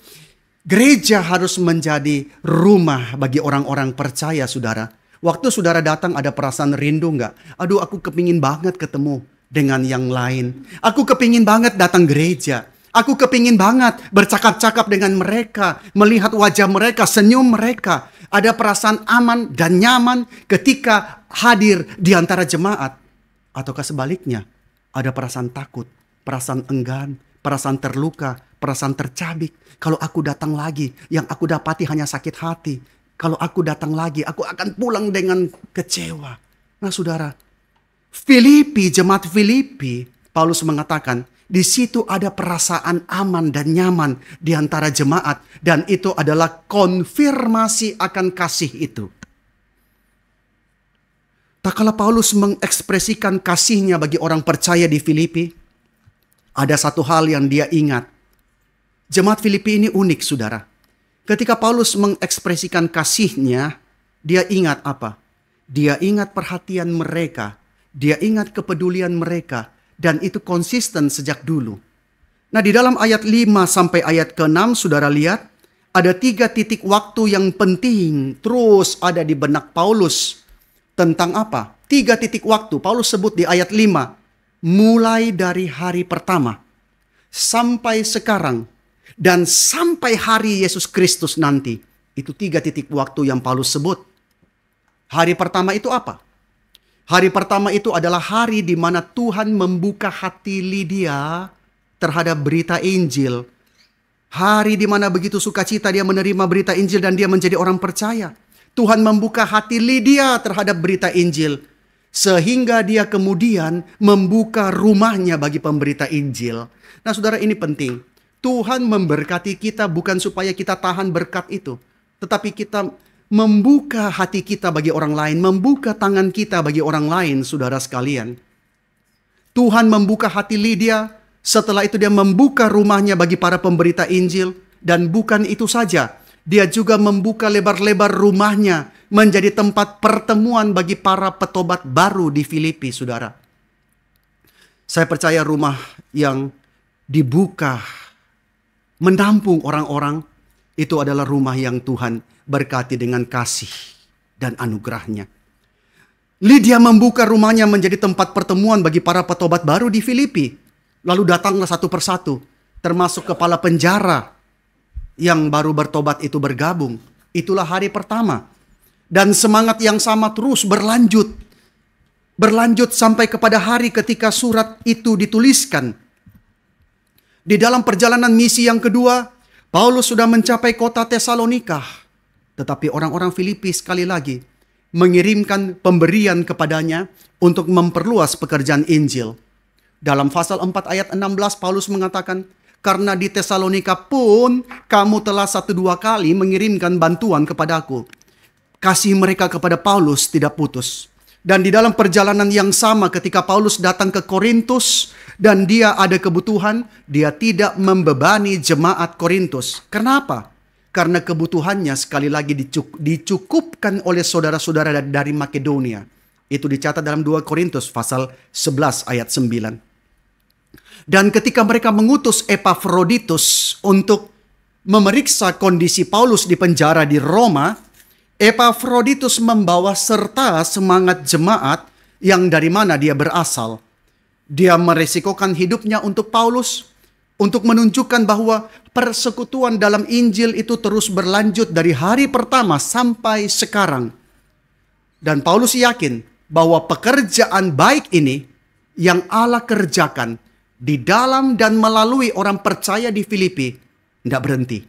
Gereja harus menjadi rumah bagi orang-orang percaya, saudara. Waktu saudara datang ada perasaan rindu nggak? Aduh, aku kepingin banget ketemu dengan yang lain. Aku kepingin banget datang gereja. Aku kepingin banget bercakap-cakap dengan mereka. Melihat wajah mereka, senyum mereka. Ada perasaan aman dan nyaman ketika hadir di antara jemaat. Ataukah sebaliknya, ada perasaan takut, perasaan enggan, perasaan terluka, perasaan tercabik. Kalau aku datang lagi, yang aku dapati hanya sakit hati. Kalau aku datang lagi, aku akan pulang dengan kecewa. Nah, saudara, jemaat Filipi, Paulus mengatakan, di situ ada perasaan aman dan nyaman di antara jemaat. Dan itu adalah konfirmasi akan kasih itu. Tak kala Paulus mengekspresikan kasihnya bagi orang percaya di Filipi, ada satu hal yang dia ingat. Jemaat Filipi ini unik, saudara. Ketika Paulus mengekspresikan kasihnya, dia ingat apa? Dia ingat perhatian mereka. Dia ingat kepedulian mereka. Dan itu konsisten sejak dulu. Nah, di dalam ayat 5 sampai ayat ke-6, saudara lihat, ada 3 titik waktu yang penting terus ada di benak Paulus. Tentang apa? 3 titik waktu. Paulus sebut di ayat 5. Mulai dari hari pertama. Sampai sekarang. Dan sampai hari Yesus Kristus nanti. Itu 3 titik waktu yang Paulus sebut. Hari pertama itu apa? Hari pertama itu adalah hari di mana Tuhan membuka hati Lydia terhadap berita Injil. Hari di mana begitu sukacita dia menerima berita Injil dan dia menjadi orang percaya. Tuhan membuka hati Lydia terhadap berita Injil. Sehingga dia kemudian membuka rumahnya bagi pemberita Injil. Nah, saudara, ini penting. Tuhan memberkati kita bukan supaya kita tahan berkat itu. Tetapi kita membuka hati kita bagi orang lain. Membuka tangan kita bagi orang lain, saudara sekalian. Tuhan membuka hati Lydia. Setelah itu dia membuka rumahnya bagi para pemberita Injil. Dan bukan itu saja. Dia juga membuka lebar-lebar rumahnya menjadi tempat pertemuan bagi para petobat baru di Filipi, saudara. Saya percaya rumah yang dibuka, menampung orang-orang, itu adalah rumah yang Tuhan berkati dengan kasih dan anugerahnya. Lydia membuka rumahnya menjadi tempat pertemuan bagi para petobat baru di Filipi. Lalu datanglah satu persatu, termasuk kepala penjara yang baru bertobat itu bergabung. Itulah hari pertama. Dan semangat yang sama terus berlanjut. Berlanjut sampai kepada hari ketika surat itu dituliskan. Di dalam perjalanan misi yang kedua, Paulus sudah mencapai kota Tesalonika. Tetapi orang-orang Filipi sekali lagi mengirimkan pemberian kepadanya untuk memperluas pekerjaan Injil. Dalam pasal 4 ayat 16 Paulus mengatakan, karena di Tesalonika pun kamu telah 1-2 kali mengirimkan bantuan kepadaku. Kasih mereka kepada Paulus tidak putus. Dan di dalam perjalanan yang sama ketika Paulus datang ke Korintus dan dia ada kebutuhan, dia tidak membebani jemaat Korintus. Kenapa? Karena kebutuhannya sekali lagi dicukupkan oleh saudara-saudara dari Makedonia. Itu dicatat dalam 2 Korintus pasal 11 ayat 9. Dan ketika mereka mengutus Epafroditus untuk memeriksa kondisi Paulus di penjara di Roma, Epafroditus membawa serta semangat jemaat yang dari mana dia berasal. Dia meresikokan hidupnya untuk Paulus, untuk menunjukkan bahwa persekutuan dalam Injil itu terus berlanjut dari hari pertama sampai sekarang. Dan Paulus yakin bahwa pekerjaan baik ini yang Allah kerjakan di dalam dan melalui orang percaya di Filipi tidak berhenti.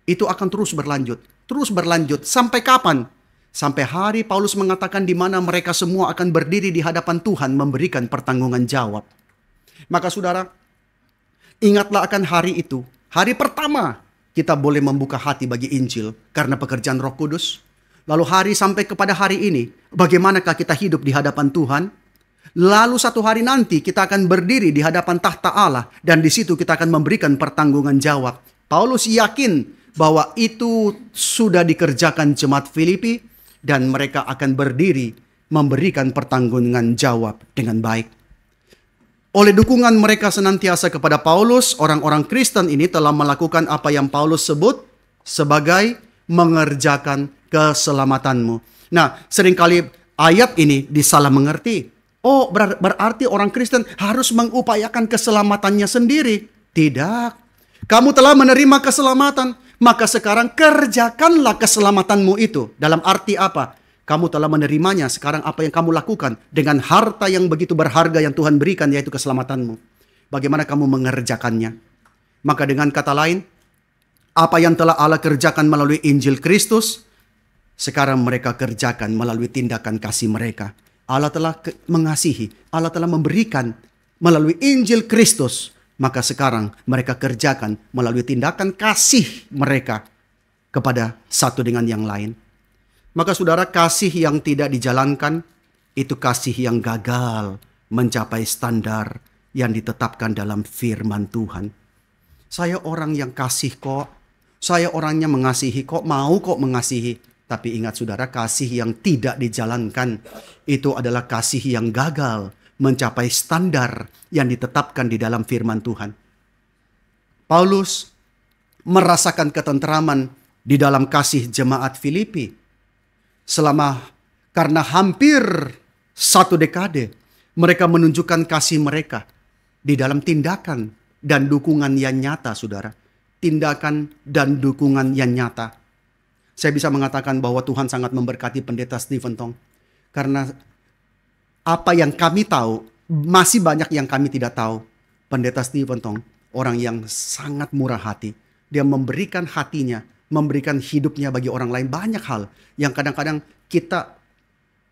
Itu akan terus berlanjut. Terus berlanjut. Sampai kapan? Sampai hari Paulus mengatakan di mana mereka semua akan berdiri di hadapan Tuhan memberikan pertanggungan jawab. Maka saudara, ingatlah akan hari itu. Hari pertama kita boleh membuka hati bagi Injil karena pekerjaan Roh Kudus. Lalu hari sampai kepada hari ini, bagaimanakah kita hidup di hadapan Tuhan? Lalu satu hari nanti kita akan berdiri di hadapan tahta Allah dan di situ kita akan memberikan pertanggungan jawab. Paulus yakin bahwa itu sudah dikerjakan jemaat Filipi dan mereka akan berdiri memberikan pertanggungan jawab dengan baik. Oleh dukungan mereka senantiasa kepada Paulus, orang-orang Kristen ini telah melakukan apa yang Paulus sebut sebagai mengerjakan keselamatanmu. Nah, seringkali ayat ini disalah mengerti. Oh, berarti orang Kristen harus mengupayakan keselamatannya sendiri. Tidak. Kamu telah menerima keselamatan, maka sekarang kerjakanlah keselamatanmu itu. Dalam arti apa? Kamu telah menerimanya, sekarang apa yang kamu lakukan dengan harta yang begitu berharga yang Tuhan berikan, yaitu keselamatanmu. Bagaimana kamu mengerjakannya? Maka dengan kata lain, apa yang telah Allah kerjakan melalui Injil Kristus, sekarang mereka kerjakan melalui tindakan kasih mereka. Allah telah mengasihi, Allah telah memberikan melalui Injil Kristus. Maka sekarang mereka kerjakan melalui tindakan kasih mereka kepada satu dengan yang lain. Maka saudara, kasih yang tidak dijalankan Itu kasih yang gagal mencapai standar yang ditetapkan dalam firman Tuhan. Saya orang yang kasih kok. Saya orangnya mengasihi kok, mau kok mengasihi. Tapi ingat saudara, kasih yang tidak dijalankan itu adalah kasih yang gagal mencapai standar yang ditetapkan di dalam firman Tuhan. Paulus merasakan ketentraman di dalam kasih jemaat Filipi karena hampir 1 dekade mereka menunjukkan kasih mereka di dalam tindakan dan dukungan yang nyata, saudara. Tindakan dan dukungan yang nyata. Saya bisa mengatakan bahwa Tuhan sangat memberkati Pendeta Stephen Tong. Karena apa yang kami tahu, masih banyak yang kami tidak tahu. Pendeta Stephen Tong, orang yang sangat murah hati. Dia memberikan hatinya, memberikan hidupnya bagi orang lain. Banyak hal yang kadang-kadang kita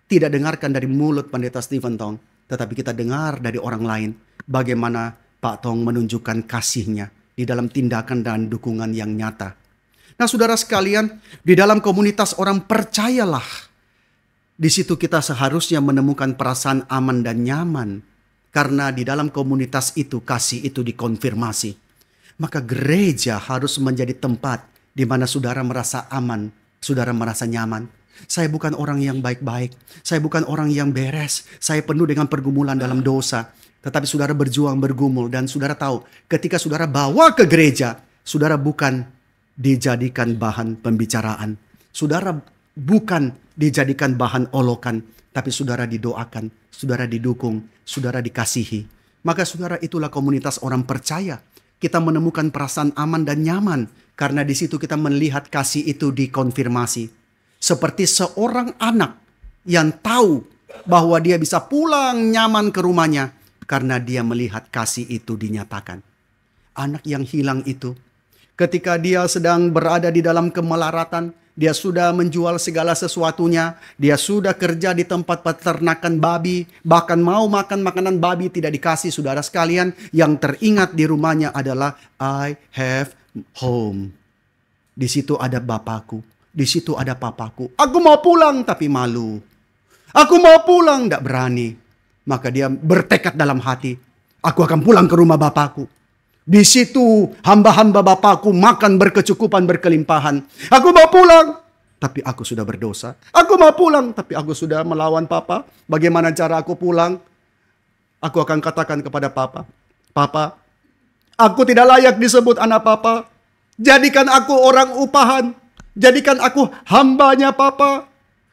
tidak dengarkan dari mulut Pendeta Stephen Tong. Tetapi kita dengar dari orang lain bagaimana Pak Tong menunjukkan kasihnya di dalam tindakan dan dukungan yang nyata. Nah, saudara sekalian, di dalam komunitas orang percayalah, di situ kita seharusnya menemukan perasaan aman dan nyaman. Karena di dalam komunitas itu kasih itu dikonfirmasi. Maka gereja harus menjadi tempat di mana saudara merasa aman, saudara merasa nyaman. Saya bukan orang yang baik-baik, saya bukan orang yang beres, saya penuh dengan pergumulan dalam dosa. Tetapi saudara berjuang, bergumul, dan saudara tahu ketika saudara bawa ke gereja, saudara bukan dijadikan bahan pembicaraan. Saudara bukan dijadikan bahan olokan, tapi saudara didoakan, saudara didukung, saudara dikasihi. Maka saudara, itulah komunitas orang percaya. Kita menemukan perasaan aman dan nyaman karena di situ kita melihat kasih itu dikonfirmasi. Seperti seorang anak yang tahu bahwa dia bisa pulang nyaman ke rumahnya karena dia melihat kasih itu dinyatakan. Anak yang hilang itu, ketika dia sedang berada di dalam kemelaratan, dia sudah menjual segala sesuatunya, dia sudah kerja di tempat peternakan babi, bahkan mau makan makanan babi tidak dikasih. Saudara sekalian, yang teringat di rumahnya adalah I have home. Di situ ada bapakku, di situ ada papaku. Aku mau pulang tapi malu. Aku mau pulang tidak berani. Maka dia bertekad dalam hati, aku akan pulang ke rumah bapakku. Di situ hamba-hamba bapakku makan berkecukupan, berkelimpahan. Aku mau pulang, tapi aku sudah berdosa. Aku mau pulang, tapi aku sudah melawan papa. Bagaimana cara aku pulang? Aku akan katakan kepada papa, Papa, aku tidak layak disebut anak papa. Jadikan aku orang upahan. Jadikan aku hambanya papa.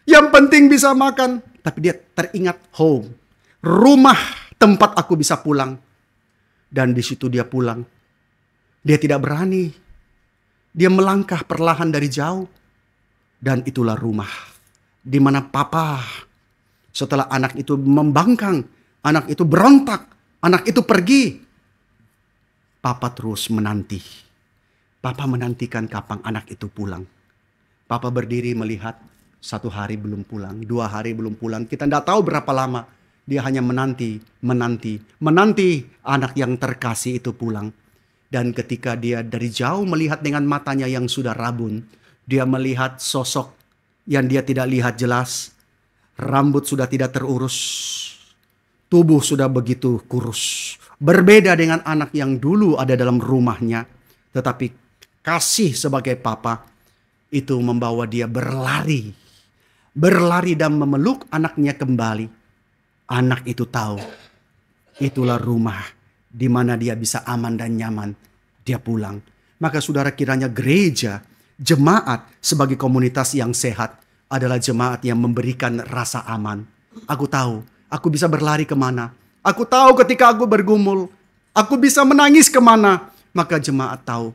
Yang penting bisa makan. Tapi dia teringat home. Rumah tempat aku bisa pulang. Dan di situ dia pulang. Dia tidak berani. Dia melangkah perlahan dari jauh. Dan itulah rumah. Di mana papa, setelah anak itu membangkang, anak itu berontak, anak itu pergi, papa terus menanti. Papa menantikan kapan anak itu pulang. Papa berdiri melihat 1 hari belum pulang, 2 hari belum pulang. Kita tidak tahu berapa lama. Dia hanya menanti anak yang terkasih itu pulang. Dan ketika dia dari jauh melihat dengan matanya yang sudah rabun, dia melihat sosok yang dia tidak lihat jelas. Rambut sudah tidak terurus. Tubuh sudah begitu kurus. Berbeda dengan anak yang dulu ada dalam rumahnya. Tetapi kasih sebagai papa itu membawa dia berlari. Berlari dan memeluk anaknya kembali. Anak itu tahu, itulah rumah di mana dia bisa aman dan nyaman. Dia pulang. Maka saudara, kiranya gereja, jemaat sebagai komunitas yang sehat adalah jemaat yang memberikan rasa aman. Aku tahu, aku bisa berlari kemana. Aku tahu ketika aku bergumul, aku bisa menangis kemana. Maka jemaat tahu,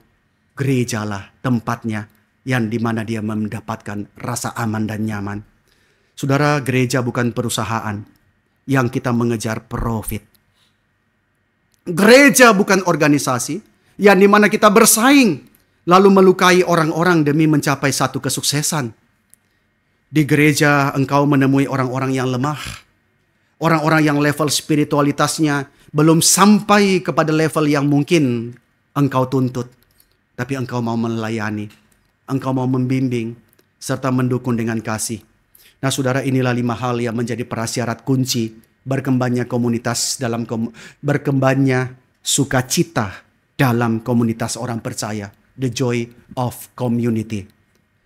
gerejalah tempatnya yang di mana dia mendapatkan rasa aman dan nyaman. Saudara, gereja bukan perusahaan yang kita mengejar profit. Gereja bukan organisasi yang dimana kita bersaing lalu melukai orang-orang demi mencapai satu kesuksesan. Di gereja engkau menemui orang-orang yang lemah. Orang-orang yang level spiritualitasnya belum sampai kepada level yang mungkin engkau tuntut. Tapi engkau mau melayani, engkau mau membimbing serta mendukung dengan kasih. Nah saudara, inilah 5 hal yang menjadi prasyarat kunci berkembangnya komunitas berkembangnya sukacita dalam komunitas orang percaya. The joy of community.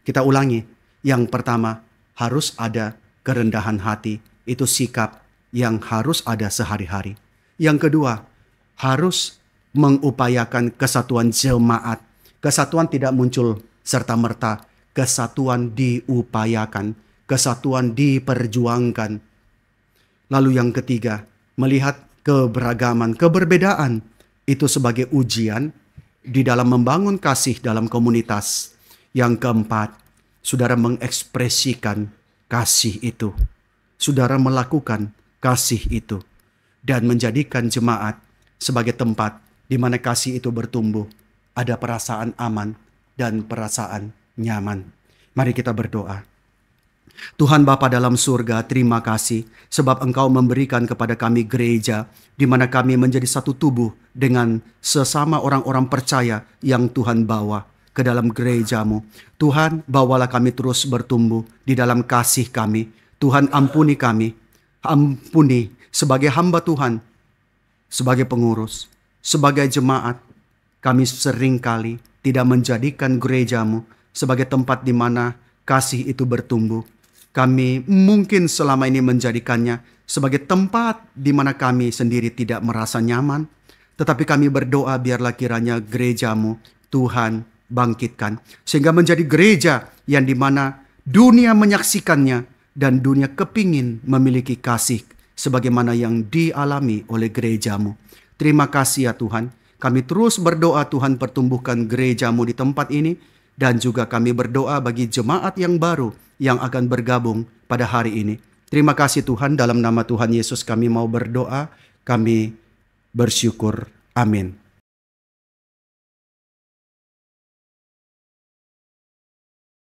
Kita ulangi. Yang pertama, harus ada kerendahan hati. Itu sikap yang harus ada sehari-hari. Yang kedua, harus mengupayakan kesatuan jemaat. Kesatuan tidak muncul serta-merta. Kesatuan diupayakan. Kesatuan diperjuangkan. Lalu yang ketiga, melihat keberagaman, keberbedaan itu sebagai ujian di dalam membangun kasih dalam komunitas. Yang keempat, saudara mengekspresikan kasih itu. Saudara melakukan kasih itu. Dan menjadikan jemaat sebagai tempat di mana kasih itu bertumbuh. Ada perasaan aman dan perasaan nyaman. Mari kita berdoa. Tuhan Bapa dalam surga, terima kasih sebab Engkau memberikan kepada kami gereja di mana kami menjadi satu tubuh dengan sesama orang-orang percaya yang Tuhan bawa ke dalam gereja-Mu. Tuhan, bawalah kami terus bertumbuh di dalam kasih kami. Tuhan, ampuni kami. Ampuni sebagai hamba Tuhan, sebagai pengurus, sebagai jemaat. Kami seringkali tidak menjadikan gereja-Mu sebagai tempat di mana kasih itu bertumbuh. Kami mungkin selama ini menjadikannya sebagai tempat di mana kami sendiri tidak merasa nyaman. Tetapi kami berdoa biarlah kiranya gereja-Mu Tuhan bangkitkan. Sehingga menjadi gereja yang di mana dunia menyaksikannya dan dunia kepingin memiliki kasih sebagaimana yang dialami oleh gereja-Mu. Terima kasih ya Tuhan. Kami terus berdoa Tuhan pertumbuhkan gereja-Mu di tempat ini. Dan juga kami berdoa bagi jemaat yang baru yang akan bergabung pada hari ini. Terima kasih Tuhan, dalam nama Tuhan Yesus kami mau berdoa, kami bersyukur. Amin.